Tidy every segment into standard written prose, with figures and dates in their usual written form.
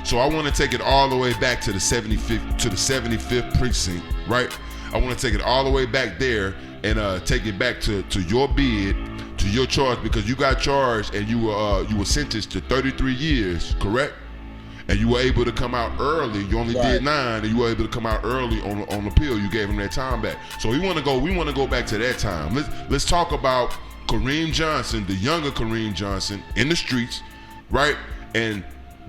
So I want to take it all the way back to the 75th precinct, right? I want to take it all the way back there and take it back to your bid, to your charge, because you got charged and you were sentenced to 33 years, correct? And you were able to come out early. You only did 9, and you were able to come out early on appeal. You gave him that time back. So we want to go back to that time. Let's talk about Karim Johnson, the younger Karim Johnson, in the streets, right? And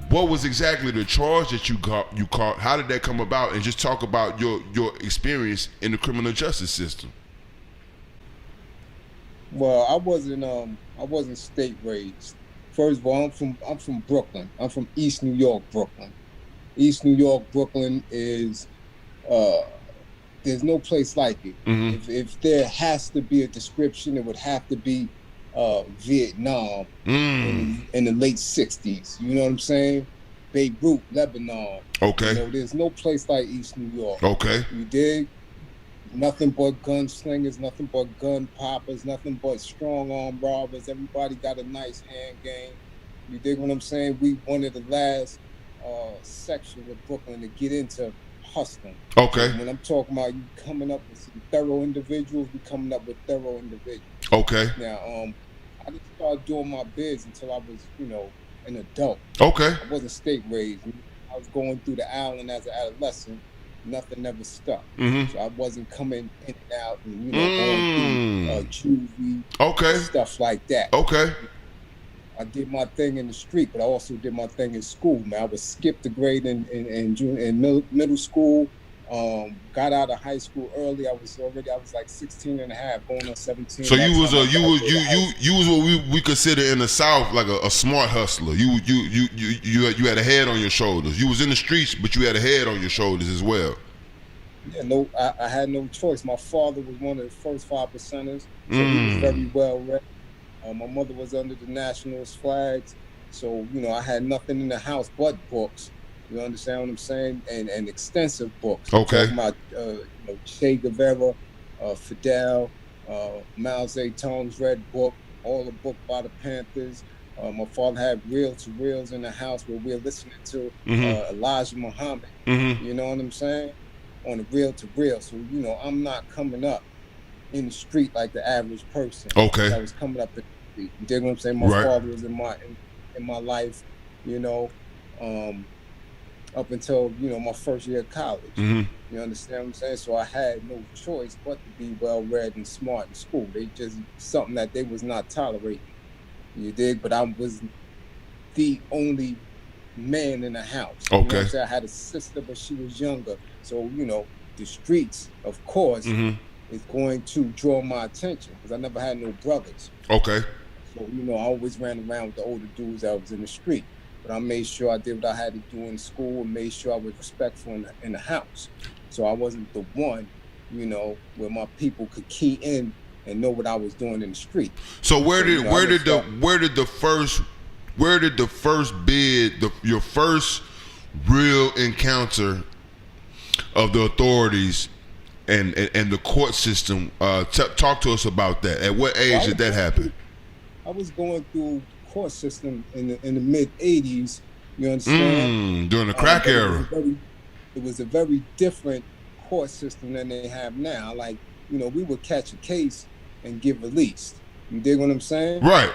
what was exactly the charge that you caught? How did that come about? And just talk about your experience in the criminal justice system. Well, I wasn't state raised. First of all, I'm from Brooklyn. I'm from East New York, Brooklyn. East New York, Brooklyn is there's no place like it. Mm-hmm. If there has to be a description, it would have to be Vietnam in the late 60s. You know what I'm saying? Beirut, Lebanon. Okay. You know, there's no place like East New York. Okay. You dig? Nothing but gunslingers, nothing but gun poppers, nothing but strong arm robbers. Everybody got a nice hand game. You dig what I'm saying? We one of the last sections of Brooklyn to get into hustling. Okay. And when I'm talking about you coming up with some thorough individuals, we coming up with thorough individuals. Okay. Now, I didn't start doing my bids until I was, an adult. Okay. I wasn't state raised. I was going through the island as an adolescent. Nothing ever stuck. Mm-hmm. So I wasn't coming in and out and, going through juvie, stuff like that. Okay. I did my thing in the street, but I also did my thing in school, man. I was skipped a grade in middle school. Got out of high school early. I was like 16 and a half, going on 17. So you was what we consider in the South like a smart hustler. You had a head on your shoulders. You was in the streets, but you had a head on your shoulders as well. Yeah, I had no choice. My father was one of the first 5 percenters, so he was very well read. My mother was under the nationalist flags, so I had nothing in the house but books. You understand what I'm saying? And extensive books. Okay. Talking about Che Guevara, Fidel, Mao Zedong's Red Book, all the book by the Panthers. My father had reel-to-reels in the house where we were listening to Elijah Muhammad. Mm-hmm. You know what I'm saying? On the reel-to-reel. So, I'm not coming up in the street like the average person. Okay. I was coming up in the street. You dig what I'm saying? My father was in my life, up until, my first year of college. Mm-hmm. You understand what I'm saying? So I had no choice but to be well-read and smart in school. They just, something that they was not tolerating. You dig? But I was the only man in the house. Okay. You know what I'm saying? I had a sister, but she was younger. So, the streets, of course, is going to draw my attention because I never had no brothers. Okay. So, I always ran around with the older dudes that was in the street. But I made sure I did what I had to do in school and made sure I was respectful in the house. So I wasn't the one, where my people could key in and know what I was doing in the street. So where did the first bid, your first real encounter of the authorities and the court system, talk to us about that. At what age did that happen? I was going through court system in the mid 80s, you understand? During the crack era. It was a very different court system than they have now. Like, we would catch a case and get released. You dig what I'm saying? Right.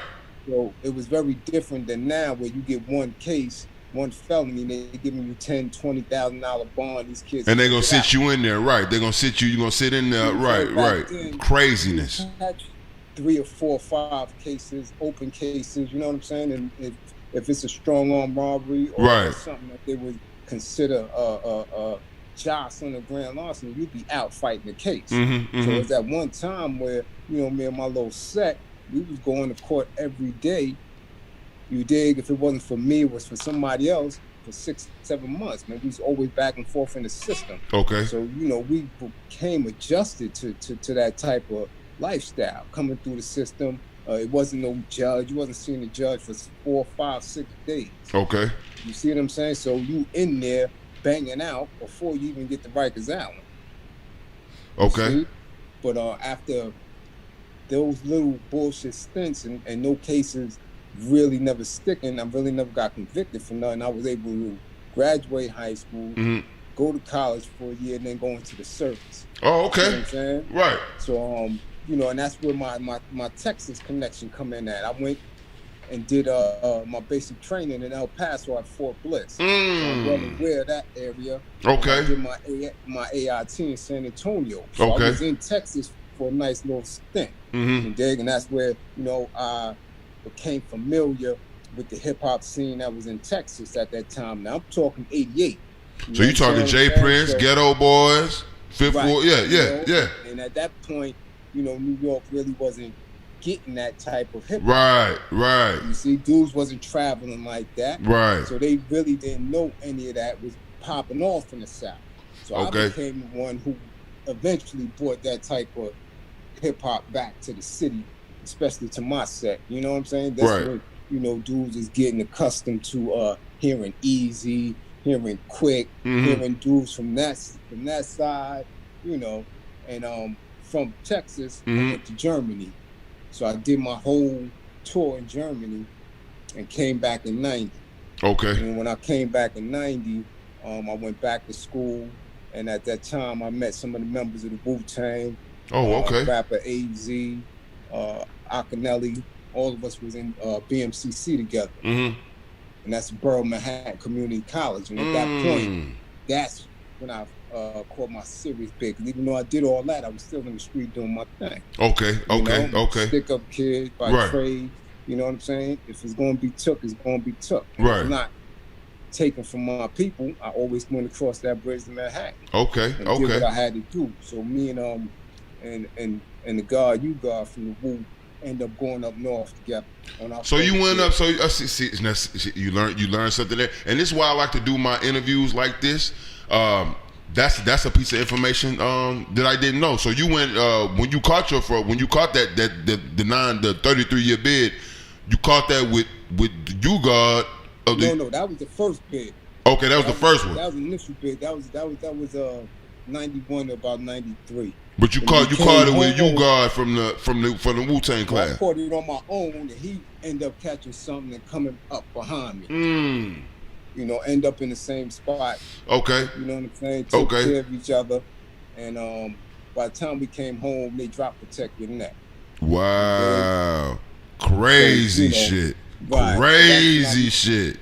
So it was very different than now, where you get one case, one felony, they're giving you $10,000-$20,000 bond. These kids and they're gonna sit you in there, right? They're gonna sit you. You're gonna sit in there, right? Then, craziness. 3 or 4 or 5 cases, open cases, you know what I'm saying? And if it's a strong arm robbery or something that they would consider jostling or grand larceny, you'd be out fighting the case. So it was at one time where, me and my little set, we was going to court every day. You dig? If it wasn't for me, it was for somebody else for 6-7 months. Man, we was always back and forth in the system. Okay. So, we became adjusted to that type of lifestyle coming through the system. It wasn't no judge. You wasn't seeing the judge for 4, 5, 6 days. Okay. You see what I'm saying? So you in there banging out before you even get to Rikers Island. Okay. But after those little bullshit stints and no cases really never sticking, I really never got convicted for nothing. I was able to graduate high school, go to college for a year, and then go into the service. Oh, okay. You know what I'm saying? Right. So, you know, and that's where my Texas connection come in at. I went and did my basic training in El Paso at Fort Bliss. So I'm well aware of that area. Okay. And I did my AIT in San Antonio. So I was in Texas for a nice little stint. And that's where, you know, I became familiar with the hip hop scene that was in Texas at that time. Now I'm talking 88. So you talking Jay Prince, so, Ghetto Boys, Fifth Ward, yeah. And at that point, you know, New York really wasn't getting that type of hip hop. Right. You see, dudes wasn't traveling like that. Right. So they really didn't know any of that was popping off in the South. So I became the one who eventually brought that type of hip hop back to the city, especially to my set. You know what I'm saying? That's when, you know, dudes is getting accustomed to hearing Easy, hearing Quick, hearing dudes from that side, you know. And from Texas, I went to Germany. So I did my whole tour in Germany and came back in 90. Okay. And when I came back in 90, I went back to school. And at that time, I met some of the members of the Wu-Tang. Oh, okay. Rapper AZ, Akinelli. All of us was in BMCC together. And that's Borough Manhattan Community College. And at that point, that's when I caught my serious big. Because even though I did all that, I was still in the street doing my thing. Okay. Stick up kid by trade. You know what I'm saying? If it's going to be took, it's going to be took. If it's not taken from my people, I always went across that bridge to Manhattan. And did what I had to do. So me and the guard, you guard from the Wu, end up going up north together. So you went up. So you learned something there, and this is why I like to do my interviews like this. That's a piece of information that I didn't know. So you went when you caught the 33-year bid, you caught that with you guard. No, that was the first bid. Okay, that was the first one. That was the initial bid. That was 91 to about 93. But you caught it with you guard from the Wu-Tang class. I caught it on my own, and he ended up catching something and coming up behind me. You know, end up in the same spot. Okay. You know what I'm saying? Took care of each other. And by the time we came home, they dropped protected neck. Wow. Crazy shit. Right. Crazy shit.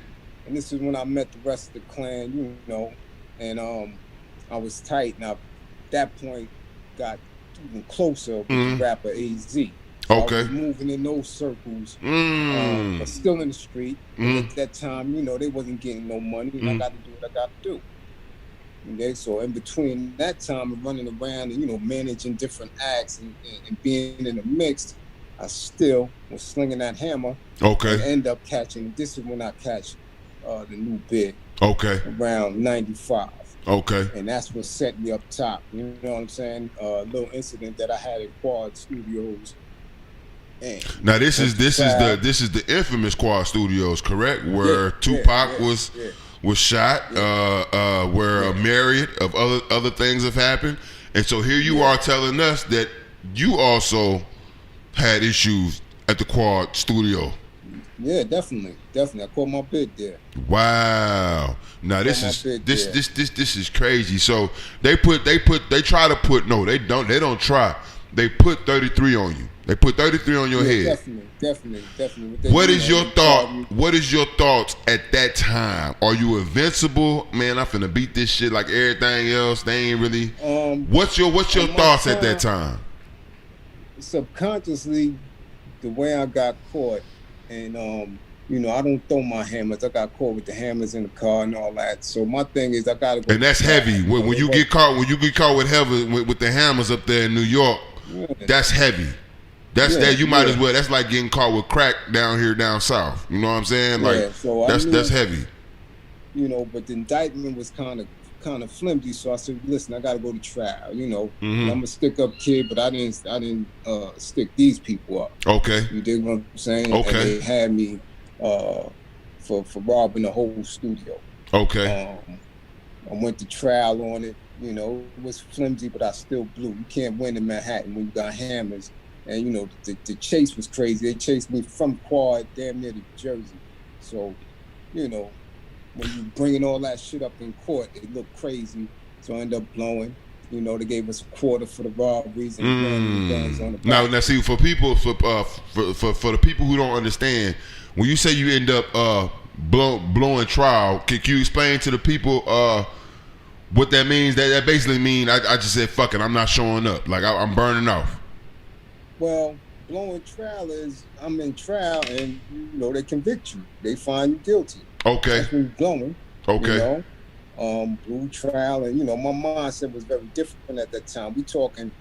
And this is when I met the rest of the clan, you know, and I was tight. And at that point, got even closer with the rapper AZ. So I was moving in those circles, but still in the street. At that time, you know, they wasn't getting no money, and I got to do what I got to do. Okay, so in between that time of running around and, you know, managing different acts and being in the mix, I still was slinging that hammer. And end up catching. This is when I catch the new bid. Around 95. And that's what set me up top. You know what I'm saying? A little incident that I had at Quad Studios. Now this is the infamous Quad Studios, correct? Where Tupac was shot, where a myriad of other things have happened, and so here you are telling us that you also had issues at the Quad Studio. Yeah, definitely. I caught my bid there. Wow. Now this is crazy. So they try to put they don't try. They put 33 on you. They put 33 on your head. Definitely. What is your thought? What is your thoughts at that time? Are you invincible? Man, I'm finna beat this shit like everything else. They ain't really. What's your thoughts at that time? Subconsciously, the way I got caught, and you know, I don't throw my hammers. I got caught with the hammers in the car and all that. So my thing is, I gotta go. And that's heavy. When you get caught with the hammers up there in New York, that's heavy. That you might as well. That's like getting caught with crack down south. You know what I'm saying? Like so that's heavy. You know, but the indictment was kind of flimsy. So I said, listen, I got to go to trial. You know, I'm a stick up kid, but I didn't stick these people up. You dig what I'm saying? And they had me for robbing the whole studio. I went to trial on it. You know, it was flimsy, but I still blew. You can't win in Manhattan when you got hammers. And, you know, the chase was crazy. They chased me from Quad damn near to Jersey. So, you know, when you bringing all that shit up in court, it looked crazy. So I ended up blowing. You know, they gave us a quarter for the robberies and random things on the back. Now, see, for people, for the people who don't understand, when you say you end up blowing trial, can you explain to the people what that means? That basically means I just said fuck it, I'm not showing up. Like I'm burning off. Well, blowing trial is I'm in trial and you know they convict you, they find you guilty. Okay. That's when you're blowing. Okay. You know? Blue trial, and you know my mindset was very different at that time. We talking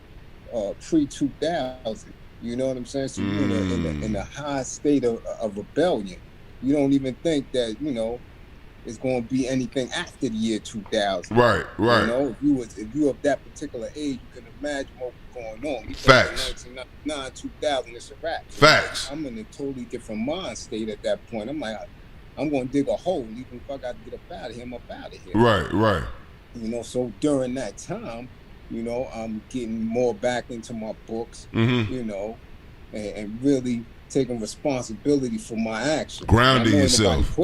pre-2000. You know what I'm saying? So you're in a high state of rebellion. You don't even think that you know it's going to be anything after the year 2000. Right. You know, if you of that particular age, you can imagine what was going on. Facts. 1999, 2000, it's a wrap. Facts. I'm in a totally different mind state at that point. I'm like, I'm going to dig a hole. Even if I got to get up out of here, I'm up out of here. Right. You know, so during that time, you know, I'm getting more back into my books, you know, and really taking responsibility for my actions. Grounding yourself.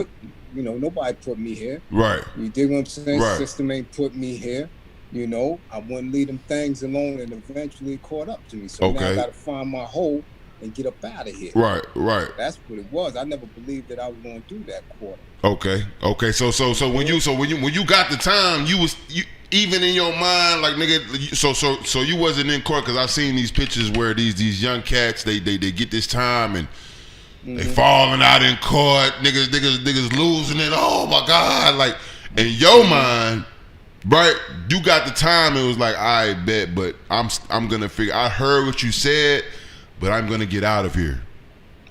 Nobody put me here. Right. You dig what I'm saying? Right. System ain't put me here. You know, I wouldn't leave them things alone, and eventually caught up to me. So now I got to find my hole and get up out of here. Right. That's what it was. I never believed that I was going to do that quarter. Okay. So when you got the time, you even in your mind, like nigga. So you wasn't in court, because I've seen these pictures where these young cats they get this time and they falling out in court. Niggas losing it. Oh my God! Like in your mind. Right, you got the time. It was like, I bet, but I'm gonna figure. I heard what you said, but I'm gonna get out of here.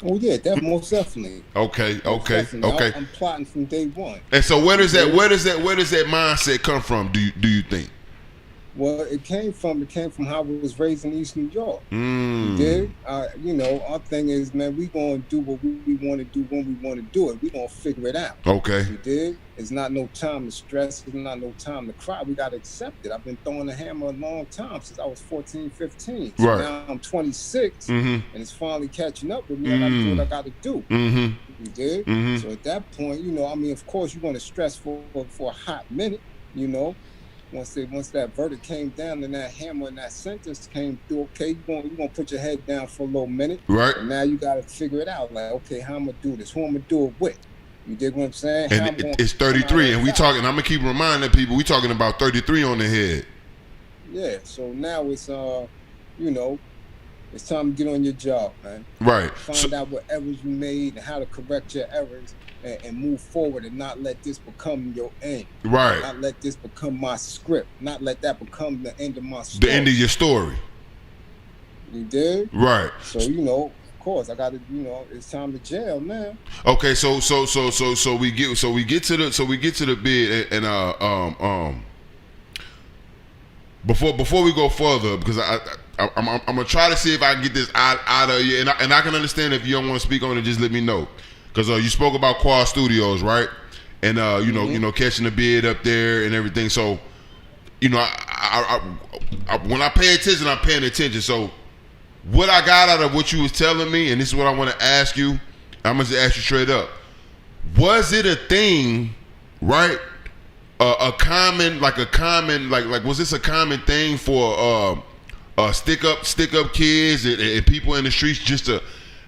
Oh yeah, that most definitely. Okay. I'm plotting from day one. And so where does that mindset come from? Do you think? Well, it came from how I was raised in East New York. You dig? You know, our thing is, man, we gonna do what we want to do when we want to do it. We gonna figure it out. Okay. You dig? It's not no time to stress. It's not no time to cry. We gotta accept it. I've been throwing the hammer a long time, since I was 14, 15. So right. Now I'm 26, and it's finally catching up with me. I gotta do what I gotta do. You dig? So at that point, you know, I mean, of course, you're gonna stress for a hot minute. You know. Once that verdict came down and that hammer and that sentence came through, okay, you're gonna put your head down for a little minute. Right. And now you gotta figure it out. Like, okay, how I'm gonna do this? Who I'm gonna do it with? You dig what I'm saying? And it's 33, and we talking. I'm gonna keep reminding people we talking about 33 on the head. Yeah. So now it's you know, it's time to get on your job, man. Right. Find out what errors you made and how to correct your errors. And move forward, and not let this become your end. Right. Not let this become my script. Not let that become the end of my story. The end of your story. You did? Right. So, you know, of course, I got to, you know, it's time to jail now. Okay, so we get to the bid, and before we go further, because I'm gonna try to see if I can get this out of you, and I can understand if you don't want to speak on it, just let me know. Because you spoke about Quad Studios, right? And you know, catching the bid up there and everything. So, you know, I when I pay attention, I'm paying attention. So, what I got out of what you was telling me, and this is what I want to ask you, I'm gonna ask you straight up: was it a thing, right? Was this a common thing for stick up kids and people in the streets just to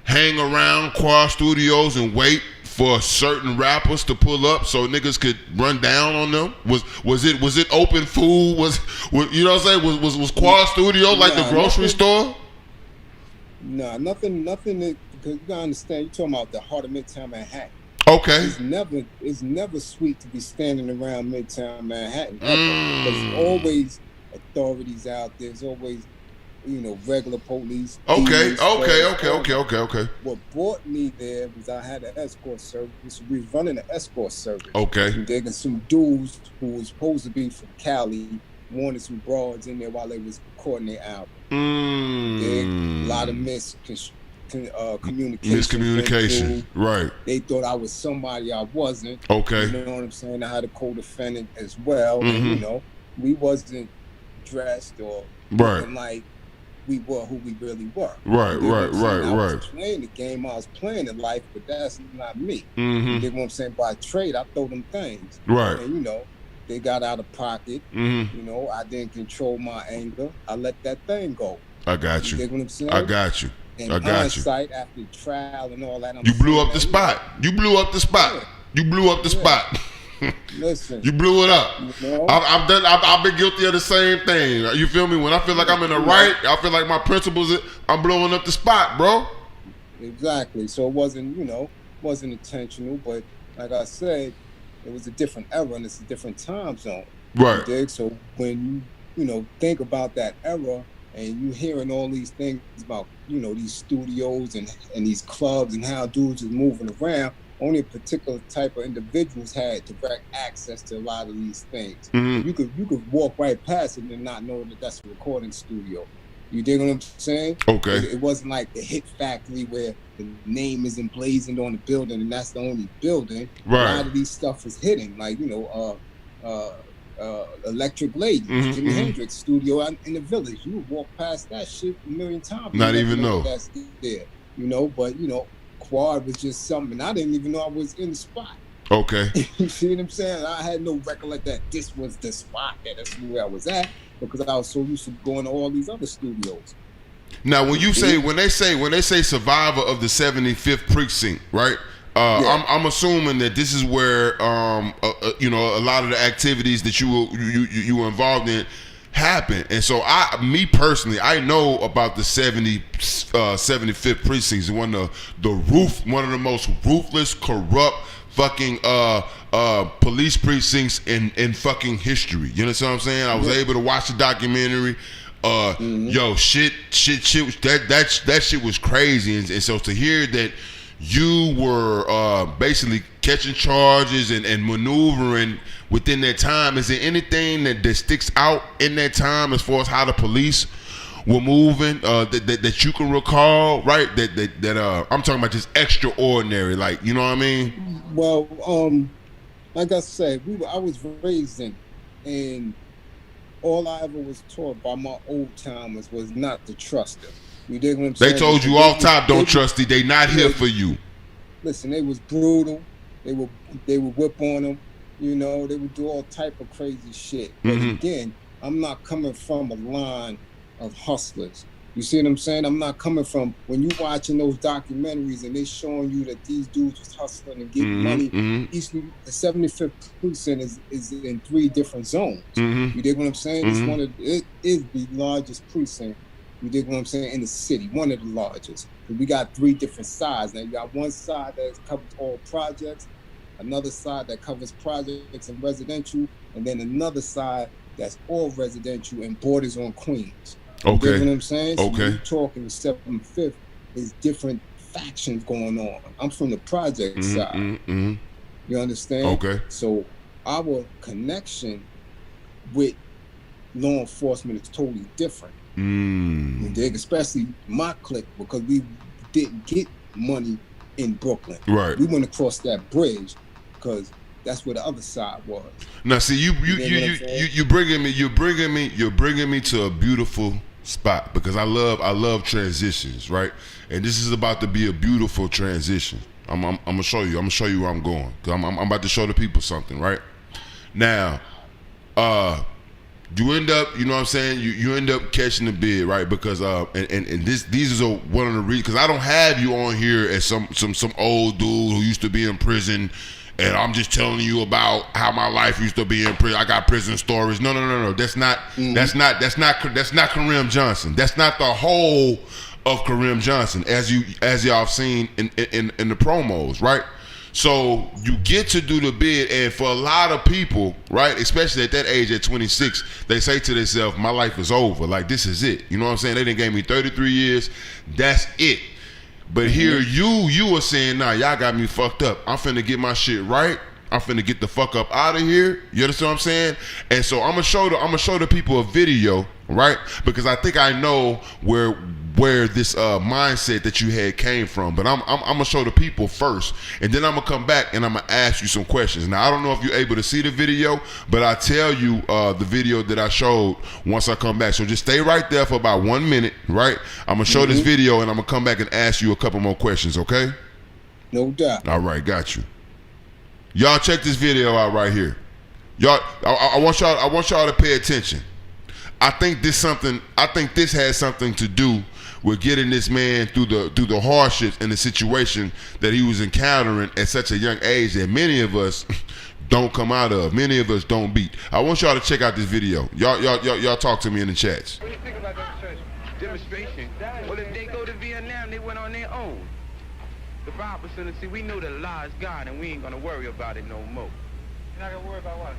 hang around Quad Studios and wait for certain rappers to pull up so niggas could run down on them? Was it open food? Was you know what I'm saying? Was Quad Studio like the grocery store? Nah, nothing that, because you gotta understand, you're talking about the heart of Midtown Manhattan. Okay. It's never sweet to be standing around Midtown Manhattan. There's always authorities out there. There's always, you know, regular police. Okay. What brought me there was I had an escort service. We was running an escort service. Okay. And there was some dudes who was supposed to be from Cali wanted some broads in there while they was recording their album. A lot of miscommunication. Right. They thought I was somebody I wasn't. Okay. You know what I'm saying? I had a co-defendant as well. And, you know, we wasn't dressed or looking like, we were who we really were. Right. I was playing the game, I was playing the life, but that's not me. You dig what I'm saying? By trade, I throw them things. Right. And, you know, they got out of pocket. You know, I didn't control my anger. I let that thing go. I got you. Dig what I'm saying? I got you. In I got you. hindsight, after trial and all that, you blew up the spot. You blew up the spot. Yeah. You blew up the spot. Listen, you blew it up. You know? I've been guilty of the same thing. You feel me? When I feel like I'm in the right, I feel like my principles, I'm blowing up the spot, bro. Exactly. So it wasn't, you know, wasn't intentional, but like I said, it was a different era and it's a different time zone. Right. You dig? So when you know, think about that era and you hearing all these things about, you know, these studios and these clubs and how dudes is moving around, only a particular type of individuals had direct access to a lot of these things. You could walk right past it and not know that that's a recording studio. You dig what I'm saying? Okay. It wasn't like the Hit Factory where the name is emblazoned on the building and that's the only building. Right. A lot of these stuff was hidden, like, you know, Electric Lady, Jimi Hendrix studio out in the Village. You would walk past that shit a million times. Not even know. That's there, you know, but, you know, Quad was just something. I didn't even know I was in the spot. Okay. You see what I'm saying? I had no recollection that this was the spot, that's where I was at, because I was so used to going to all these other studios. Now, when they say survivor of the 75th precinct, right? I'm assuming that this is where you know, a lot of the activities that you were involved in happen. And so me personally, I know about the 75th precinct. One of the most ruthless, corrupt fucking police precincts in fucking history. You know what I'm saying? I was able to watch the documentary. Yo, shit, that shit was crazy. And so to hear that you were basically catching charges and maneuvering within that time, is there anything that sticks out in that time as far as how the police were moving that you can recall, right? That I'm talking about just extraordinary, like, you know what I mean? Well, like I said, I was raised in, and all I ever was taught by my old timers was not to trust them. You dig what I'm saying? They told you off top, don't trust them. They not here for you. Listen, they was brutal. They would whip on them. You know, they would do all type of crazy shit. But again, I'm not coming from a line of hustlers. You see what I'm saying? I'm not coming from, when you watching those documentaries and they showing you that these dudes was hustling and getting money. The 75th precinct is in 3 different zones. You dig what I'm saying? It is the largest precinct. You dig what I'm saying? In the city, one of the largest. We got 3 different sides. Now you got one side that covers all projects, another side that covers projects and residential, and then another side that's all residential and borders on Queens. Okay. You know what I'm saying? So okay. When you're talking the 75th, there's different factions going on. I'm from the project side. You understand? Okay. So our connection with law enforcement is totally different. You dig? Especially my clique, because we didn't get money in Brooklyn. Right. We went across that bridge because that's where the other side was. Now, see, you're bringing me to a beautiful spot, because I love transitions, right? And this is about to be a beautiful transition. I'm gonna show you. I'm gonna show you where I'm going, because I'm about to show the people something, right? Now, you end up, you know what I'm saying? You end up catching the bid, right? Because and these are one of the reasons, because I don't have you on here as some old dude who used to be in prison, and I'm just telling you about how my life used to be in prison. I got prison stories. No. That's not Karim Johnson. That's not the whole of Karim Johnson, as y'all have seen in the promos, right? So you get to do the bid, and for a lot of people, right, especially at that age, at 26, they say to themselves, my life is over. Like, this is it. You know what I'm saying? They done gave me 33 years. That's it. But here you were saying, nah, y'all got me fucked up. I'm finna get my shit right. I'm finna get the fuck up out of here. You understand what I'm saying? And so I'm gonna show the people a video, right? Because I think I know where where this mindset that you had came from. But I'm gonna show the people first, and then I'm gonna come back and I'm gonna ask you some questions. Now I don't know if you're able to see the video, but I tell you the video that I showed once I come back. So just stay right there for about 1 minute, right? I'm gonna show this video and I'm gonna come back and ask you a couple more questions, okay? No doubt. All right, got you. Y'all check this video out right here. Y'all, I want y'all to pay attention. I think this has something to do with getting this man through the hardships and the situation that he was encountering at such a young age that many of us don't come out of. Many of us don't beat. I want y'all to check out this video. Y'all talk to me in the chats. What do you think about demonstration? Well, if they go to Vietnam, they went on their own. The 5%, see, we know the law is gone and we ain't gonna worry about it no more. You're not gonna worry about what?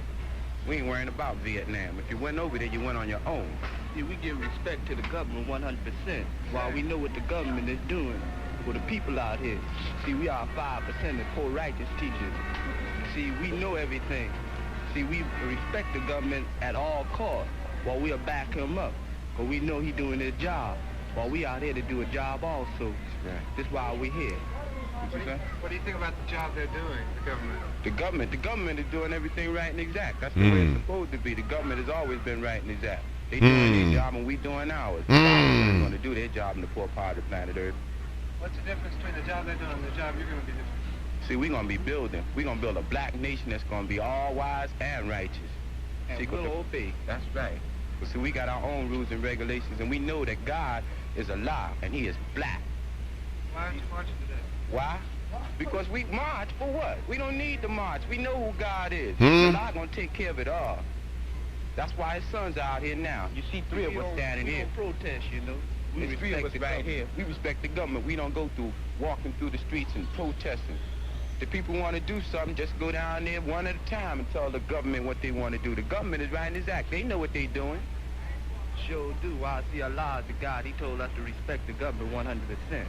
We ain't worrying about Vietnam. If you went over there, you went on your own. See, we give respect to the government 100%, while we know what the government is doing for the people out here. See, we are 5% of poor righteous teachers. See, we know everything. See, we respect the government at all costs, while we'll back him up, but we know he doing his job, while we out here to do a job also. Right. That's why we here. What do you think about the job they're doing, the government? The government is doing everything right and exact. That's the way it's supposed to be. The government has always been right and exact. They doing their job and we doing ours. The government is going to do their job in the poor part of the planet Earth. What's the difference between the job they're doing and the job you're going to be doing? See, we're going to be building. We're going to build a black nation that's going to be all wise and righteous. And See, we'll obey. That's right. But see, we got our own rules and regulations, and we know that God is alive and he is black. Why aren't you marching today? Why? Because we march for what? We don't need to march. We know who God is. God's going to take care of it all. That's why his son's out here now. You see three of us standing here. We don't protest, you know. We There's three of us right here. We respect the government. We don't go through walking through the streets and protesting. If people want to do something, just go down there one at a time and tell the government what they want to do. The government is writing his act. They know what they're doing. Sure do. While I see Allah is the God, he told us to respect the government 100%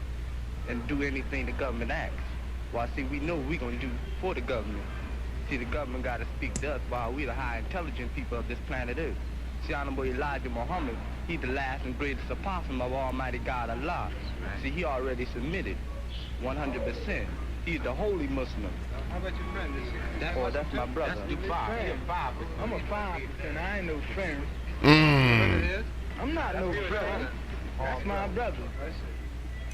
and do anything the government asks. Well, see, we know we're going to do for the government. See, the government got to speak to us while we the high intelligent people of this planet Earth. See, Honorable Elijah Muhammad, he's the last and greatest apostle of Almighty God Allah. See, he already submitted 100%. He's the holy Muslim. How about your friend? That's my brother. That's the five. You're 5%. I'm a 5%. I ain't no friend. What it is? I'm not no friend. That's my brother.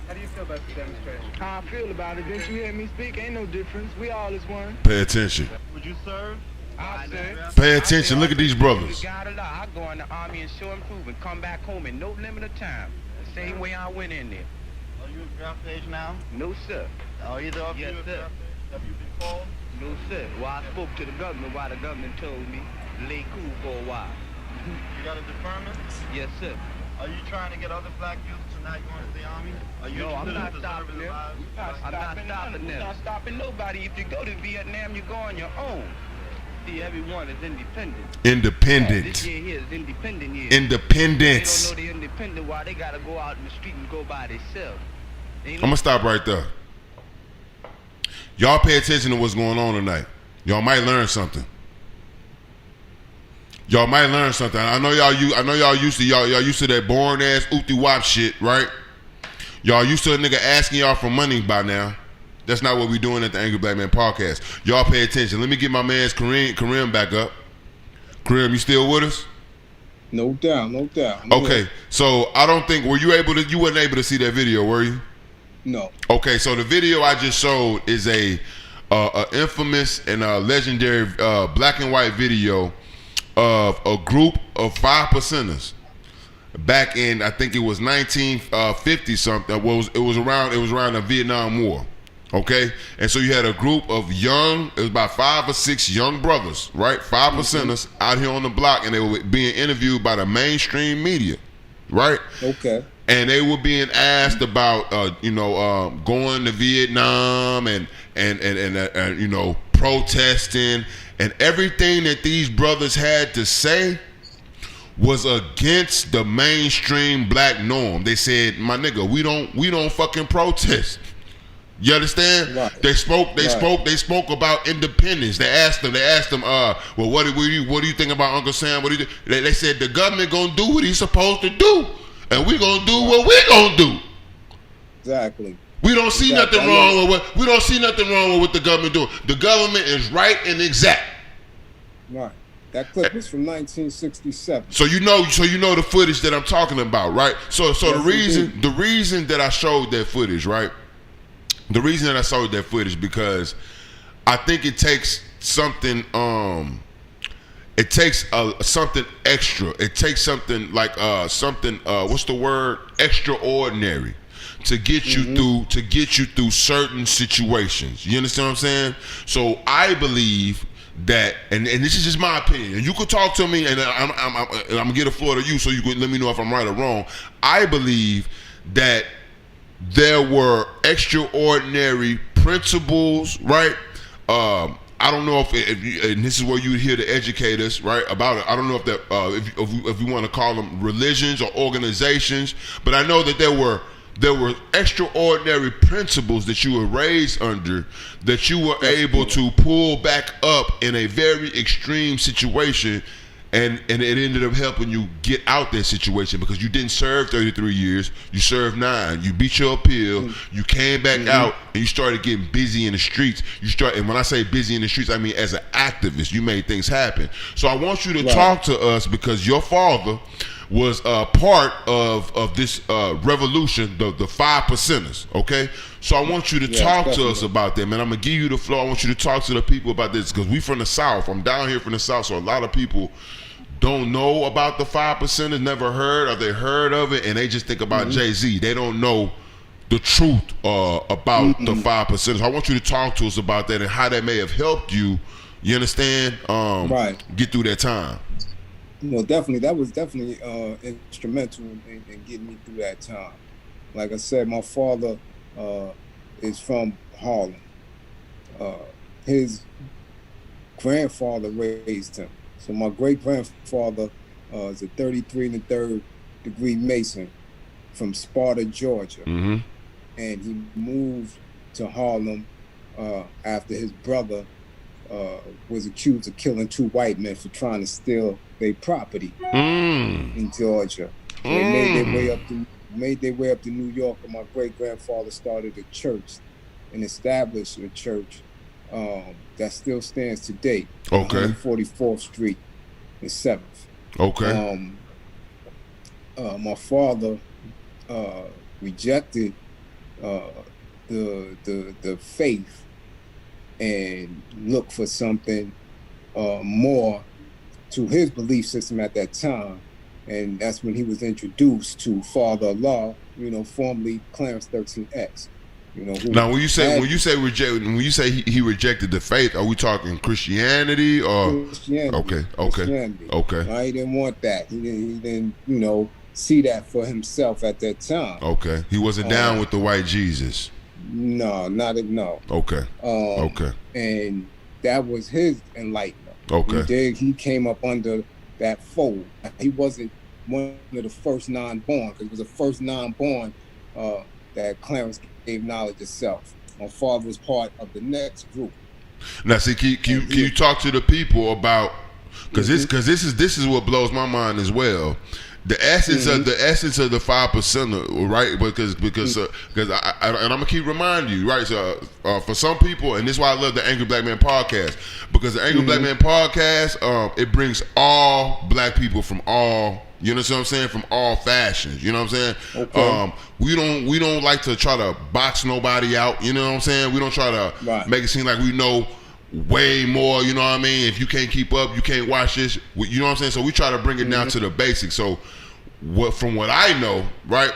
How do you feel about the demonstration? How I feel about it, didn't you hear me speak? Ain't no difference. We all is one. Pay attention. Would you serve? I'll say. Pay attention. Look at these brothers. God Allah. I go in the army and show improvement. Come back home in no limit of time. The same way I went in there. Are you a draft age now? No, sir. Are either of Yes, you a sir. draft age? Have you been called? No, sir. Well, I spoke to the government while the government told me to lay cool for a while. You got a deferment? Yes, sir. Are you trying to get other black youth to not go into the army? Are you No, I'm interested not in stopping preserving them. lives? I'm not stopping You're them. not stopping nobody. If you go to Vietnam, you go on your own. See, everyone is independent. This Independent. year here is independent year. Independence. They don't know they're independent while they gotta go out in the street and go by themselves. I'm gonna stop right there. Y'all pay attention to what's going on tonight. Y'all might learn something. Y'all might learn something. I know y'all used to that boring ass oopty wop shit, right? Y'all used to a nigga asking y'all for money by now. That's not what we doing at the Angry Black Man podcast. Y'all pay attention. Let me get my man's Karim back up. Karim, you still with us? No doubt, no doubt. Okay, so I don't think you wasn't able to see that video, were you? No. Okay, so the video I just showed is a infamous and a legendary black and white video of a group of 5%ers back in, I think it was 1950 something. It was around the Vietnam War. Okay, and so you had a group of it was about 5 or 6 young brothers, right? 5%ers out here on the block, and they were being interviewed by the mainstream media, right? Okay. And they were being asked about, going to Vietnam and protesting, and everything that these brothers had to say was against the mainstream black norm. They said, "My nigga, we don't fucking protest." You understand? Right. They spoke about independence. They asked them, well, what do you think about Uncle Sam? What do you think? They said the government gonna do what he's supposed to do. and we gonna do what we gonna do. Exactly. We don't see nothing wrong with what the government doing. The government is right and exact. Right. That clip was from 1967. So you know the footage that I'm talking about, right? So Yes, the reason that I showed that footage, right? The reason that I showed that footage because I think it takes something something extra. It takes something like what's the word? Extraordinary to get you through certain situations. You understand what I'm saying? So I believe that, and this is just my opinion, and you could talk to me, and I'm gonna get a floor to you, so you can let me know if I'm right or wrong. I believe that there were extraordinary principles, right? I don't know if and this is where you would hear to educate us, right, about it. I don't know if that if you want to call them religions or organizations, but I know that there were extraordinary principles that you were raised under that you were able to pull back up in a very extreme situation, and it ended up helping you get out that situation because you didn't serve 33 years, you served 9, you beat your appeal, you came back out, and you started getting busy in the streets. And when I say busy in the streets, I mean as an activist, you made things happen. So I want you to talk to us because your father was a part of this revolution, the 5 percenters, okay? So I want you to talk to us about them, and I'm going to give you the floor. I want you to talk to the people about this because we from the South. I'm down here from the South, so a lot of people don't know about the 5 percenters, never heard, or they heard of it, and they just think about Jay-Z. They don't know the truth about the 5 percenters. I want you to talk to us about that and how that may have helped you, you understand, get through that time. Well, definitely, that was definitely instrumental in getting me through that time. Like I said, my father is from Harlem. His grandfather raised him. So my great-grandfather is a 33 1/3 degree Mason from Sparta, Georgia. And he moved to Harlem after his brother was accused of killing 2 white men for trying to steal their property in Georgia. So they made their way up to New York, and my great-grandfather started a church and established a church that still stands today. Okay. 44th Street and 7th. Okay. My father rejected the faith and looked for something more to his belief system at that time, and that's when he was introduced to Father Allah, formerly Clarence 13X. Now, when you say he rejected the faith, are we talking Christianity or Christianity? Okay. He didn't want that. He didn't see that for himself at that time. Okay, he wasn't down with the white Jesus. No. Okay. Okay. And that was his enlightenment. Okay. He came up under that fold. He wasn't one of the first non-born, because it was the first non-born that Clarence gave knowledge of self. My father was part of the next group. Now, see, can you talk to the people about, because this is what blows my mind as well. The essence of the 5%, right? Because I'm gonna keep reminding you, right? So for some people, and this is why I love the Angry Black Man podcast, because the Angry Black Man podcast, it brings all black people from all, you know what I'm saying, from all fashions. You know what I'm saying? Okay. We don't like to try to box nobody out. You know what I'm saying? We don't try to make it seem like we know way more, you know what I mean? If you can't keep up, you can't watch this, you know what I'm saying? So we try to bring it down to the basics. So from what I know, right,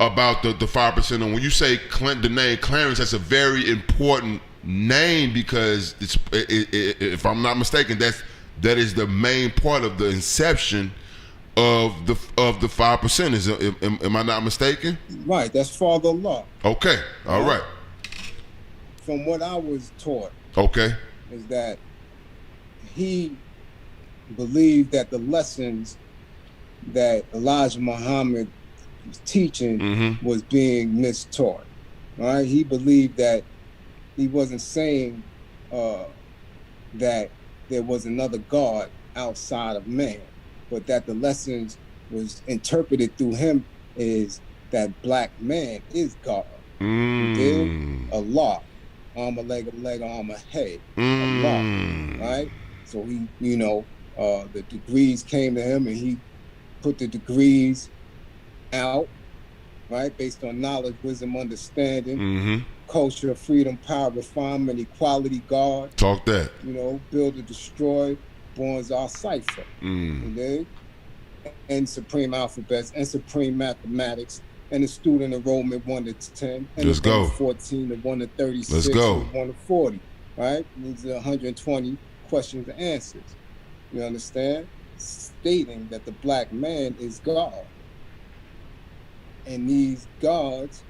about the 5%, and when you say the name Clarence, that's a very important name because if I'm not mistaken, that is the main part of the inception of the 5%. Am I not mistaken? Right, that's Father Allah. Okay, all right. From what I was taught, is that he believed that the lessons that Elijah Muhammad was teaching was being mistaught. Right? He believed that he wasn't saying that there was another God outside of man, but that the lessons was interpreted through him is that black man is God. You dig? Allah. Arm a leg, arm a head. Allah. Right? So he, the degrees came to him and he put the degrees out, right? Based on knowledge, wisdom, understanding, culture, freedom, power, refinement, equality, God. Talk that. Build or destroy, born's our cipher. And supreme alphabets and supreme mathematics and the student enrollment 1 to 10 and Let's go. 14 to 1 to 36 Let's go. to 1 to 40, right? These are 120 questions and answers. You understand? Stating that the black man is God. And these gods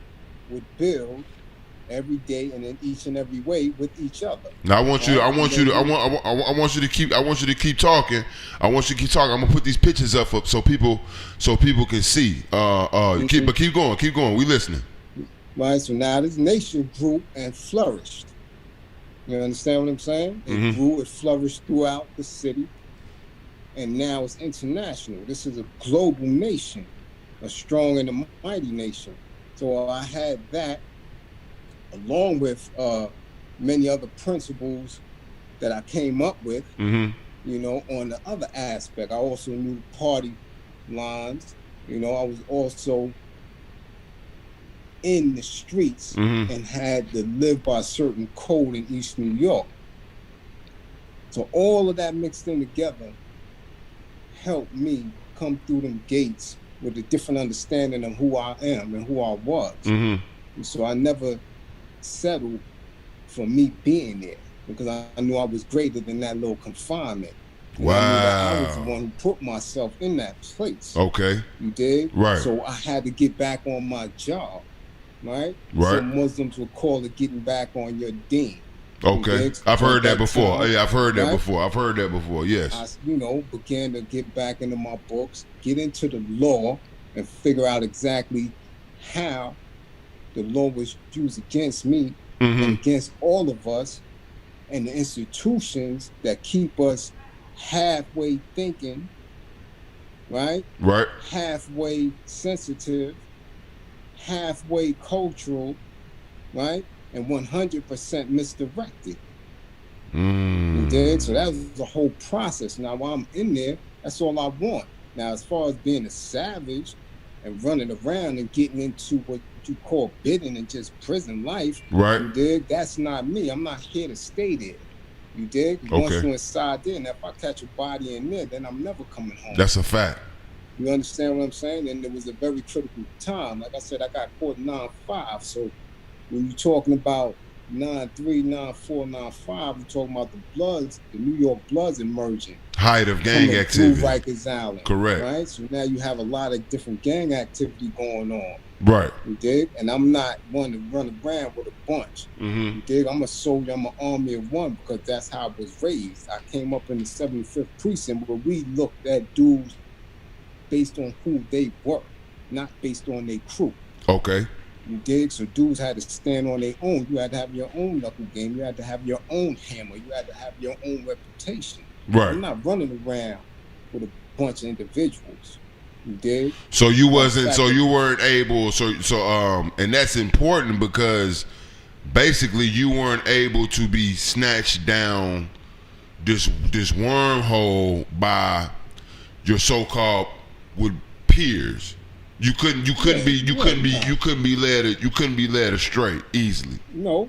would build every day and in each and every way with each other. Now I want you to keep talking. I want you to keep talking. I'm gonna put these pictures up so people can see. Keep going. We listening. Right. So now this nation grew and flourished. You understand what I'm saying? It grew, it flourished throughout the city, and now it's international. This is a global nation, a strong and a mighty nation. So I had that, along with many other principles that I came up with, on the other aspect. I also knew the party lines. I was also in the streets and had to live by a certain code in East New York. So all of that mixed in together helped me come through them gates with a different understanding of who I am and who I was. And so I never settled for me being there because I knew I was greater than that little confinement. Wow. I knew that I was the one who put myself in that place. Okay. You did? Right. So I had to get back on my job, right? Right. So Muslims would call it getting back on your deen. Okay. I've heard that before. Time, yeah, I've heard that right? before. I've heard that before, yes. I, began to get back into my books, get into the law, and figure out exactly how the law was used against me and against all of us, and the institutions that keep us halfway thinking, right? Right. Halfway sensitive, halfway cultural, right? And 100% misdirected. You dig? So that was the whole process. Now, while I'm in there, that's all I want. Now, as far as being a savage and running around and getting into what you call bidding and just prison life, right? You dig? That's not me. I'm not here to stay there. You dig? Okay. Once you're inside there, and if I catch a body in there, then I'm never coming home. That's a fact. You understand what I'm saying? And it was a very critical time. Like I said, I got caught 9/5. So when you're talking about 9/3, 9/4, 9/5, we're talking about the Bloods, the New York Bloods emerging. Height of gang activity. Rikers Island. Correct. Right? So now you have a lot of different gang activity going on. Right. You dig? And I'm not one to run around with a bunch. You dig? I'm a soldier, I'm an army of one because that's how I was raised. I came up in the 75th precinct where we looked at dudes based on who they were, not based on their crew. Okay. You dig? So dudes had to stand on their own. You had to have your own knuckle game. You had to have your own hammer. You had to have your own reputation. Right. I'm not running around with a bunch of individuals. You dig? So you weren't able, and that's important because basically you weren't able to be snatched down this wormhole by your so-called peers. You couldn't be led astray easily. No,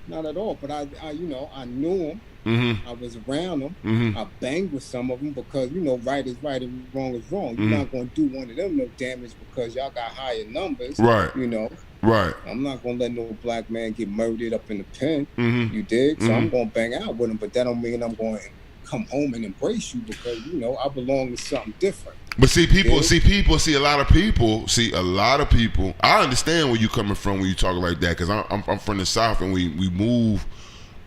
not at all. But I knew them. I was around them. I banged with some of them because right is right and wrong is wrong. You're not gonna do one of them no damage because y'all got higher numbers. Right. Right. I'm not gonna let no black man get murdered up in the pen. You dig? So I'm gonna bang out with him, but that don't mean I'm going to come home and embrace you because I belong to something different. But a lot of people. I understand where you coming from when you talk like that because I'm from the South and we move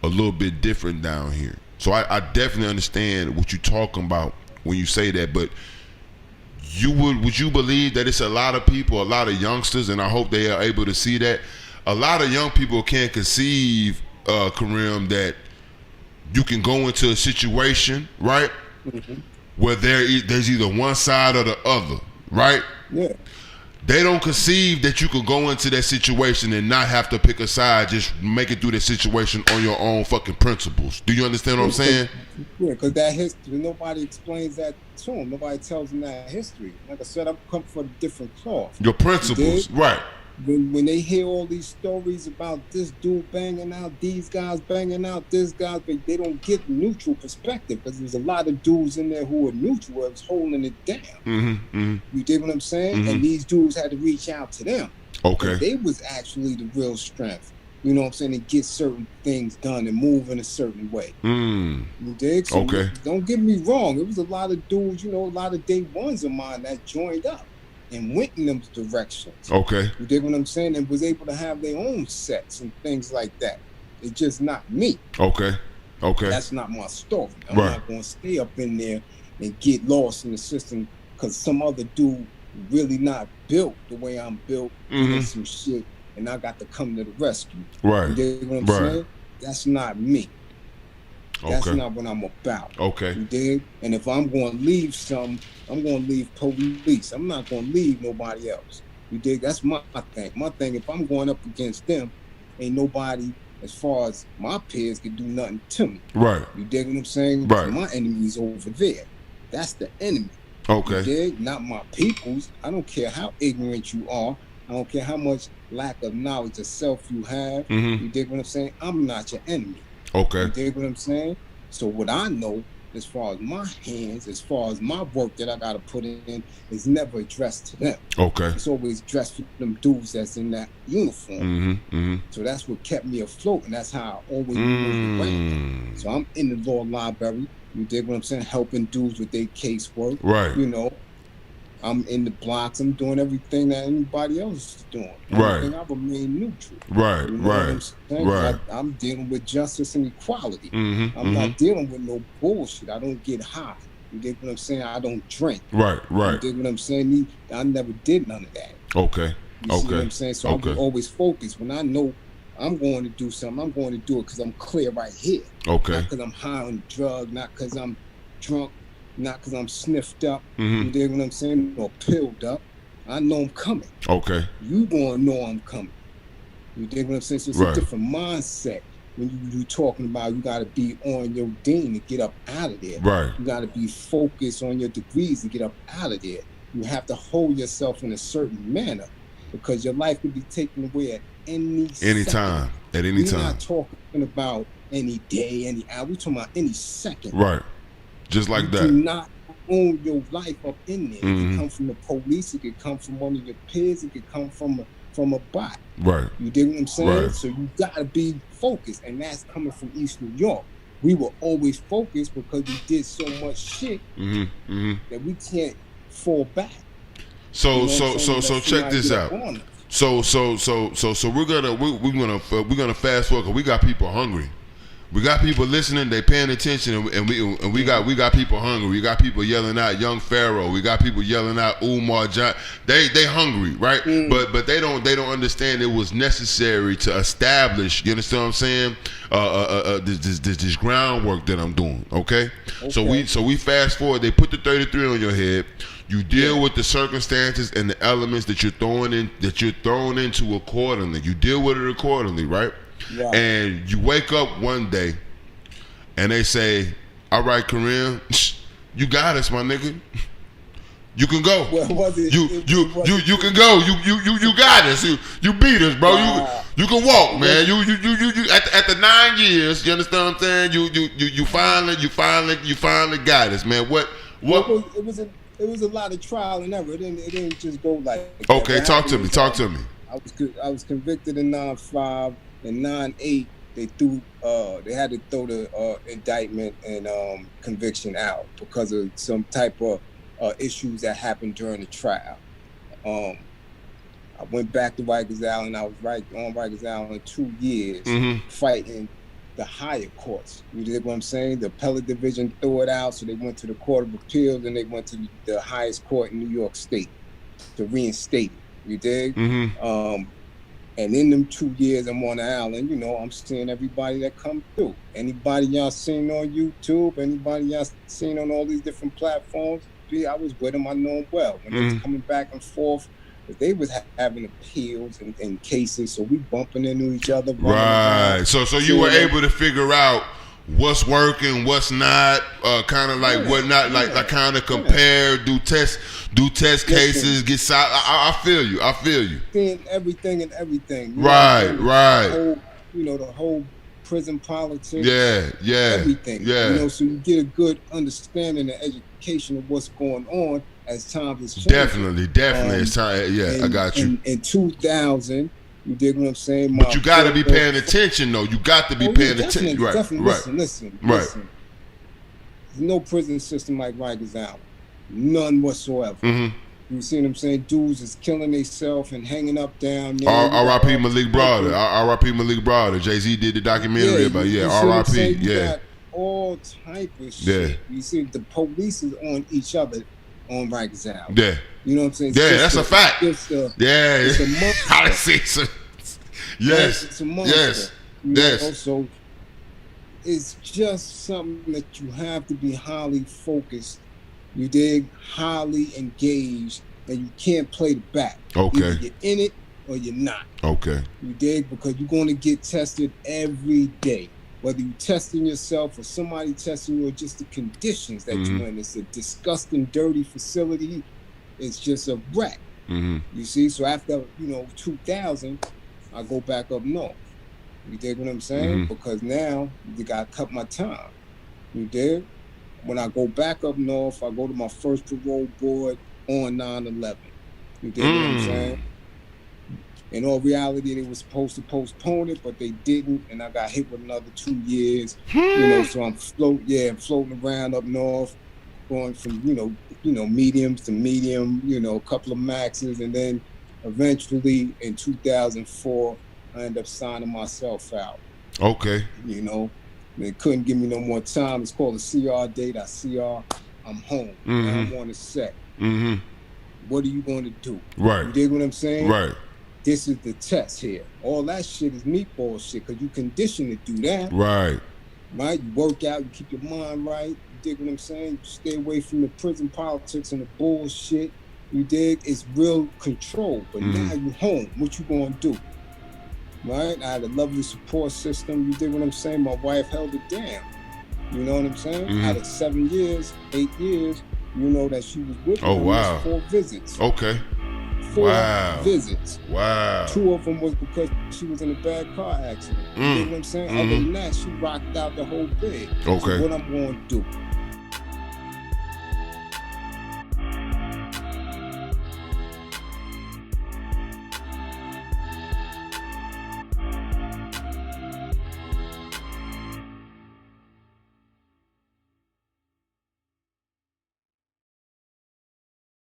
a little bit different down here. So I definitely understand what you're talking about when you say that. But would you believe that it's a lot of people, a lot of youngsters, and I hope they are able to see that. A lot of young people can't conceive, Karim, that you can go into a situation, right, where there's either one side or the other, right? Yeah. They don't conceive that you could go into that situation and not have to pick a side, just make it through the situation on your own fucking principles. Do you understand what I'm saying? Yeah, because that history, nobody explains that to them. Nobody tells them that history. Like I said, I'm come from a different cloth. Your principles, right. When they hear all these stories about this dude banging out, these guys banging out, this guy, but they don't get neutral perspective because there's a lot of dudes in there who are neutral, was holding it down. You dig what I'm saying? And these dudes had to reach out to them. Okay. They was actually the real strength. You know what I'm saying? To get certain things done and move in a certain way. You dig? So okay. Don't get me wrong. It was a lot of dudes, you know, a lot of day ones of mine that joined up and went in them directions. Okay. You dig what I'm saying? And was able to have their own sets and things like that. It's just not me. Okay. Okay. That's not my story. I'm not going to stay up in there and get lost in the system because some other dude really not built the way I'm built and some shit, and I got to come to the rescue. Right. You dig what I'm saying? That's not me. That's not what I'm about. Okay. You dig? And if I'm going to leave something, I'm going to leave police. I'm not going to leave nobody else. You dig? That's my thing. My thing, if I'm going up against them, ain't nobody, as far as my peers, can do nothing to me. Right. You dig what I'm saying? Right. My enemy's over there. That's the enemy. Okay. You dig? Not my people's. I don't care how ignorant you are. I don't care how much lack of knowledge of self you have. You dig what I'm saying? I'm not your enemy. Okay. You dig what I'm saying? So what I know, as far as my hands, as far as my work that I gotta put in, is never addressed to them. Okay. It's always addressed to them dudes that's in that uniform. So that's what kept me afloat, and that's how I always moved around. So I'm in the law library. You dig what I'm saying? Helping dudes with their casework. Right. You know, I'm in the blocks. I'm doing everything that anybody else is doing. Right. I remain neutral. Right. You know Right. Right. I'm dealing with justice and equality. I'm not dealing with no bullshit. I don't get high. You dig what I'm saying? I don't drink. Right. Right. You dig what I'm saying? I never did none of that. Okay. You see what I'm saying? So I'm always focused. When I know I'm going to do something, I'm going to do it because I'm clear right here. Okay. Not because I'm high on drugs, not because I'm drunk, not because I'm sniffed up. You dig what I'm saying? Or pilled up. I know I'm coming. Okay. You gonna know I'm coming. You dig what I'm saying? So it's a different mindset when you talking about you gotta be on your dean to get up out of there. Right. You gotta be focused on your degrees to get up out of there. You have to hold yourself in a certain manner because your life could be taken away at any time. At any time. We're not talking about any day, any hour. We're talking about any second. Right. Just like that. Do not own your life up in there. It could come from the police. It could come from one of your peers. It could come from a bot. Right. You dig what I'm saying? Right. So you gotta be focused, and that's coming from East New York. We were always focused because we did so much shit that we can't fall back. So check this out. So we're gonna fast forward because we got people hungry. We got people listening, they paying attention, and we got people hungry. We got people yelling out Young Pharaoh. We got people yelling out Umar John. They hungry, right? But they don't understand it was necessary to establish. You understand what I'm saying? This groundwork that I'm doing. Okay? So we fast forward. They put the 33 on your head. You deal with the circumstances and the elements that you're thrown into accordingly. You deal with it accordingly, right? Yeah. And you wake up one day and they say, all right, Karim, you got us, my nigga. You can go. You can go. You got us. You beat us, bro. You can walk, man. You at the 9 years, you understand what I'm saying? You finally got us, man. What it was a lot of trial and error. It didn't just go like okay, talk to me. I was convicted in 9/5. In 9/8, they had to throw the indictment and conviction out because of some type of issues that happened during the trial. I went back to Rikers Island. I was on Rikers Island 2 years fighting the higher courts. You dig what I'm saying? The appellate division threw it out, so they went to the Court of Appeals and they went to the highest court in New York State to reinstate it. You dig? And in them 2 years I'm on the island, you know, I'm seeing everybody that come through. Anybody y'all seen on YouTube, anybody y'all seen on all these different platforms, I was with them, I know them well. When they was coming back and forth But they was having appeals and cases, so we bumping into each other. Right. So you were able to figure out what's working, what's not, kind of like what not, like kind of compare, do test cases, get side. I feel you. Seeing everything and everything. Right. The whole prison politics. Everything. Yeah. So you get a good understanding and education of what's going on as time is changing. Definitely. It's time. Yeah, I got you. In 2000, you dig what I'm saying? But you got to be paying attention, though. You got to be paying attention. Right. Definitely. Listen. There's no prison system like Rikers Island. None whatsoever. Mm-hmm. You see what I'm saying? Dudes is killing themselves and hanging up down there. R.I.P. Malik Browder. R.I.P. Malik Browder. Jay-Z did the documentary about R.I.P. Got all type of shit. Yeah. You see, the police is on each other on Rikers Island. Yeah. You know what I'm saying? That's a fact. It's a monster. I see it. Yes. It's a monster. Yes. So it's just something that you have to be highly focused. You dig? Highly engaged, and you can't play the back. Okay. Either you're in it or you're not. Okay. You dig? Because you're going to get tested every day. Whether you're testing yourself or somebody testing you or just the conditions that you're in. It's a disgusting, dirty facility. It's just a wreck. You see? So after, 2000, I go back up north. You dig what I'm saying? Because now you got to cut my time. You dig? When I go back up north, I go to my first parole board on 9/11. You dig what I'm saying? In all reality, they were supposed to postpone it, but they didn't, and I got hit with another 2 years. So I'm floating around up north, going from mediums to medium, a couple of maxes, and then eventually in 2004, I ended up signing myself out. Okay. They couldn't give me no more time. It's called a CR date. I CR. I'm home. Now I'm on the set. What are you going to do? Right. You dig what I'm saying? Right. This is the test here. All that shit is meatball shit because you conditioned to do that. Right. Right? You work out. You keep your mind right. You dig what I'm saying? You stay away from the prison politics and the bullshit. You dig? It's real control. But now you home. What you going to do? Right? I had a lovely support system. You dig what I'm saying? My wife held it down. You know what I'm saying? Out of 7 years, 8 years, that she was with me. Oh, wow. 4 visits. Okay. 4 visits. Wow. 2 of them was because she was in a bad car accident. You know what I'm saying? Other than that, she rocked out the whole thing. Okay. So what I'm going to do?